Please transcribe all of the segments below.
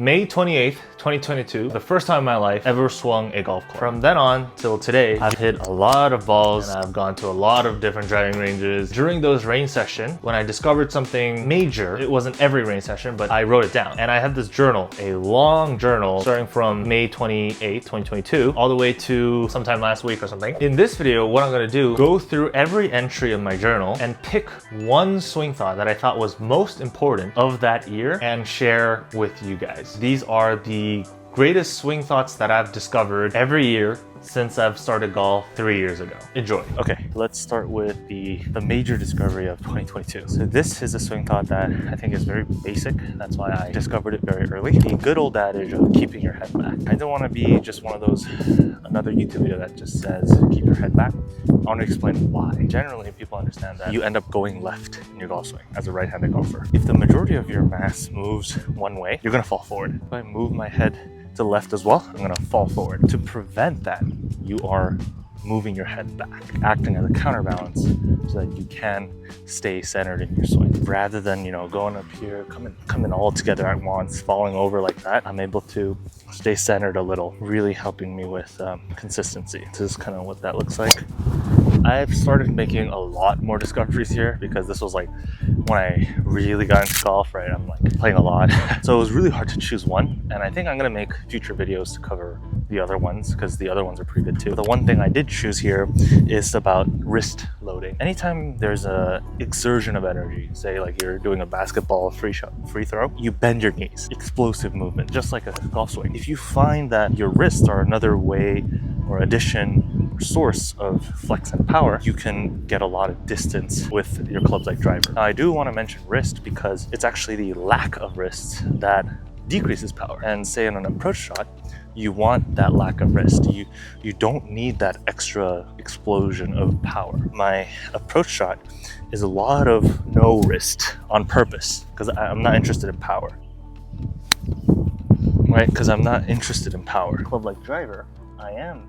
May 28th, 2022, the first time in my life ever swung a golf club. From then on till today, I've hit a lot of balls and I've gone to a lot of different driving ranges. During those range sessions, when I discovered something major, it wasn't every range session, but I wrote it down. And I have this journal, a long journal, starting from May 28th, 2022, all the way to sometime last week or something. In this video, what I'm gonna do, go through every entry of my journal and pick one swing thought that I thought was most important of that year and share with you guys. These are the greatest swing thoughts that I've discovered every year since I've started golf 3 years ago. Enjoy. Okay, let's start with the major discovery of 2022. So this is a swing thought that I think is very basic. That's why I discovered it very early. The good old adage of keeping your head back. I don't want to be just one of those, another YouTube video that just says keep your head back. I want to explain why. Generally, people understand that you end up going left in your golf swing as a right-handed golfer. If the majority of your mass moves one way, you're going to fall forward. If I move my head to the left as well, I'm going to fall forward. To prevent that, you are moving your head back, acting as a counterbalance so that you can stay centered in your swing. Rather than, going up here, coming all together at once, falling over like that, I'm able to stay centered a little, really helping me with consistency. This is kind of what that looks like. I've started making a lot more discoveries here because this was like when I really got into golf, right? I'm like playing a lot. So it was really hard to choose one. And I think I'm gonna make future videos to cover the other ones because the other ones are pretty good too. The one thing I did choose here is about wrist loading. Anytime there's a exertion of energy, say like you're doing a basketball free throw, you bend your knees. Explosive movement, just like a golf swing. If you find that your wrists are another way or addition or source of flex and power, you can get a lot of distance with your clubs like driver. Now, I do want to mention wrist because it's actually the lack of wrist that decreases power. And say in an approach shot, you want that lack of wrist. You don't need that extra explosion of power. My approach shot is a lot of no wrist on purpose because I'm not interested in power. Right? Because I'm not interested in power. Club like driver, I am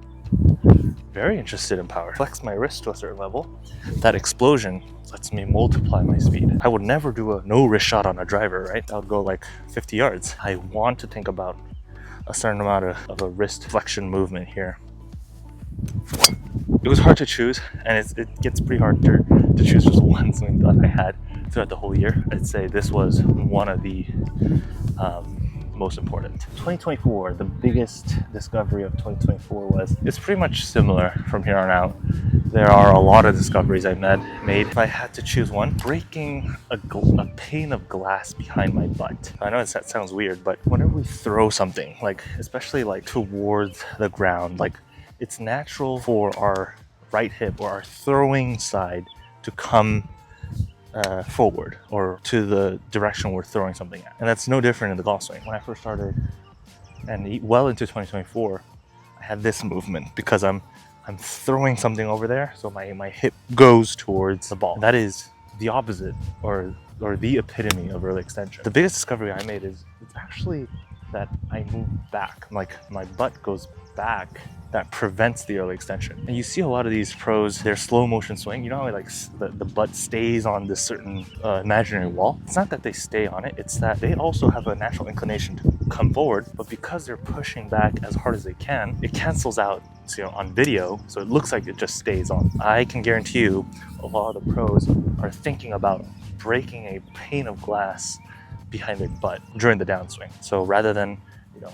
very interested in power. Flex my wrist to a certain level. That explosion lets me multiply my speed. I would never do a no wrist shot on a driver, right? I would go like 50 yards. I want to think about a certain amount of a wrist flexion movement here. It was hard to choose, and it gets pretty hard to choose just one swing that I had throughout the whole year. I'd say this was one of the most important. 2024, the biggest discovery of 2024 was, it's pretty much similar from here on out. There are a lot of discoveries I made. If I had to choose one, breaking a pane of glass behind my butt. I know that sounds weird, but whenever we throw something, like especially like towards the ground, like it's natural for our right hip or our throwing side to come forward or to the direction we're throwing something at. And that's no different in the golf swing. When I first started and well into 2024, I had this movement because I'm throwing something over there, so my hip goes towards the ball. That is the opposite or the epitome of early extension. The biggest discovery I made is it's actually that I move back, like my butt goes back. That prevents the early extension. And you see a lot of these pros, their slow motion swing, how like the butt stays on this certain imaginary wall. It's not that they stay on it, it's that they also have a natural inclination to come forward, but because they're pushing back as hard as they can, it cancels out on video, so it looks like it just stays on. I can guarantee you a lot of the pros are thinking about breaking a pane of glass behind their butt during the downswing. So rather than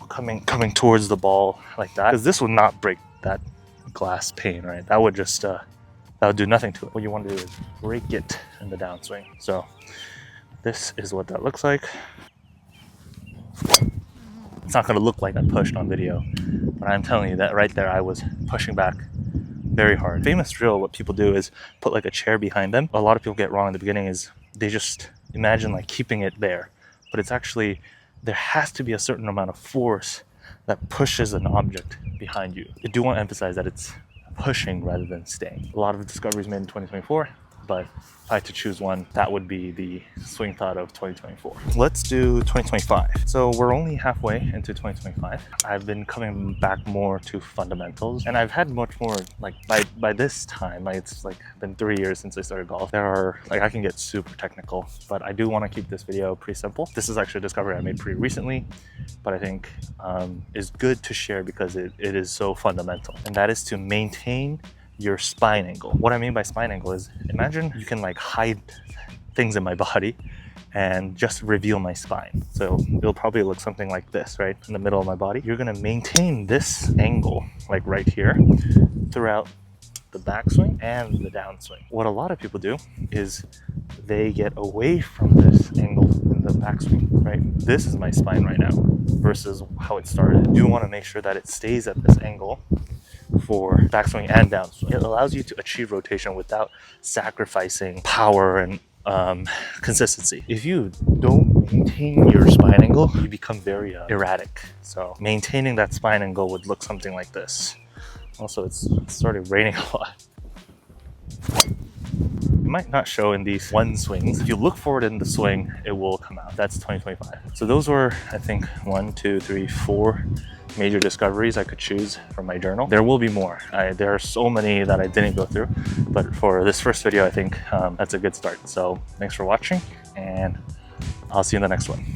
coming towards the ball like that, because this would not break that glass pane, right? That would just that would do nothing to it. What you want to do is break it in the downswing. So this is what that looks like. It's not going to look like I pushed on video, but I'm telling you that right there I was pushing back very hard. Famous drill, what people do is put like a chair behind them. A lot of people get wrong in the beginning is they just imagine like keeping it there, but it's actually, there has to be a certain amount of force that pushes an object behind you. I do want to emphasize that it's pushing rather than staying. A lot of discoveries made in 2024. but if I had to choose one, that would be the swing thought of 2024. Let's do 2025. So we're only halfway into 2025. I've been coming back more to fundamentals, and I've had much more, like by this time, like it's like been 3 years since I started golf. There are, like, I can get super technical, but I do want to keep this video pretty simple. This is actually a discovery I made pretty recently, but I think is good to share because it is so fundamental, and that is to maintain your spine angle. What I mean by spine angle is, imagine you can like hide things in my body and just reveal my spine. So it'll probably look something like this, right? In the middle of my body. You're gonna maintain this angle, like right here, throughout the backswing and the downswing. What a lot of people do is they get away from this angle in the backswing, right? This is my spine right now versus how it started. You want to make sure that it stays at this angle for backswing and downswing. It allows you to achieve rotation without sacrificing power and consistency. If you don't maintain your spine angle, you become very erratic. So maintaining that spine angle would look something like this. Also, it's started raining a lot. It might not show in these one swings. If you look forward in the swing, it will come out. That's 2025. So those were, I think, 1, 2, 3, 4 major discoveries I could choose from my journal. There will be more. There are so many that I didn't go through, but for this first video, I think that's a good start. So thanks for watching, and I'll see you in the next one.